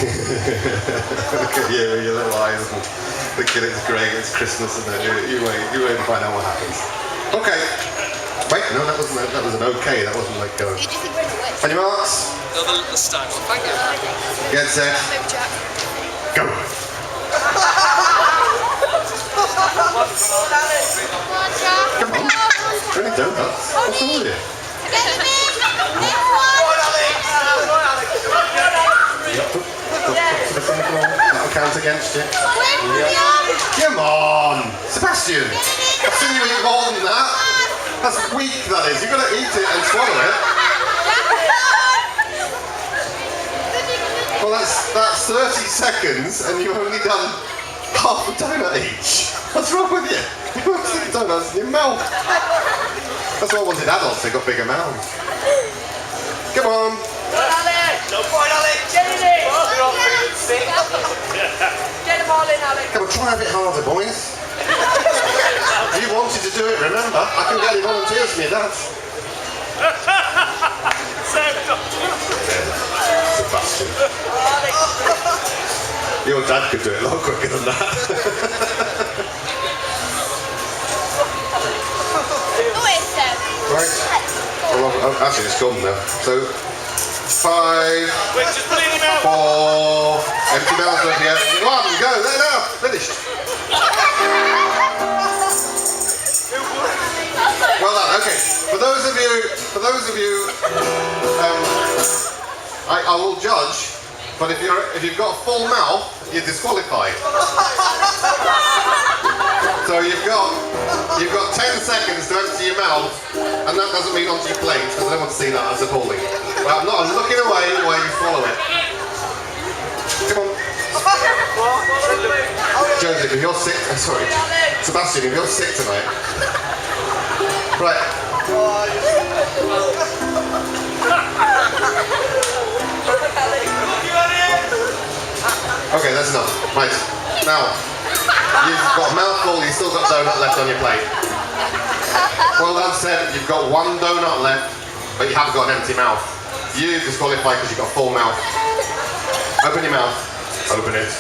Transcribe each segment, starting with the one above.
Look at you with your little eyes and thinking it's great, it's Christmas, and then you wait and find out what happens. Okay. Wait, no, that was an okay. That wasn't like go. On your marks. No, the style. Thank you. Get set. Go. Come on. Really donuts. What's wrong with you? That'll count against you. Come on, Sebastian. I've seen you eat more than that. That's weak, that is. You've got to eat it and swallow it. Well, that's 30 seconds, and you've only done half a donut each. What's wrong with you? You want to stick donuts in your mouth. That's why I wanted adults. They got bigger mouths. Come on. No point, Alex. Get in it. Get them all in, Alex. Come on, try a bit harder, boys. You wanted to do it, remember? I can get any volunteers from your dad. Sebastian. Your dad could do it a lot quicker than that. Right. Oh, actually, it's gone now. So, 5, 4, empty mouths over here. 1, go, let it out. Finished. Well done. Okay. For those of you, I will judge. But if you've got a full mouth, you're disqualified. So you've got 10 seconds to empty your mouth, and that doesn't mean onto your plate, because I don't want to see that. That's appalling. Well, I'm looking away while you swallow it. Come on. Joseph, if you're sick, sorry, Sebastian, if you're sick tonight. Right. Okay, that's enough. Right. Now, you've got a mouthful, you've still got donut left on your plate. Well done, Seb. You've got 1 donut left, but you haven't got an empty mouth. You disqualified because you've got a full mouth. Open your mouth. Open it.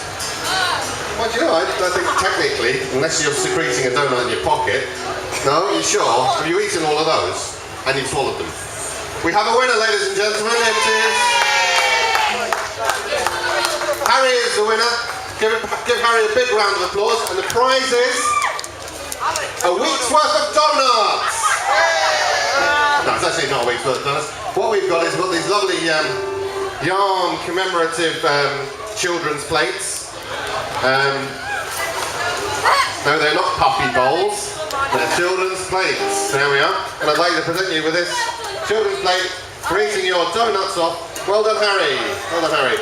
Well, do you know, I think technically, unless you're secreting a donut in your pocket, no, you sure? Have you eaten all of those? And you've swallowed them? We have a winner, ladies and gentlemen. It is Harry is the winner. Give Harry a big round of applause. And the prize is a week's worth of donuts. No, it's actually not a week's worth of donuts. What we've got is these lovely Yarm commemorative children's plates. No, they're not puppy bowls. They're children's plates. There we are. And I'd like to present you with this children's plate for eating your donuts off. Well done, Harry. Well done, Harry.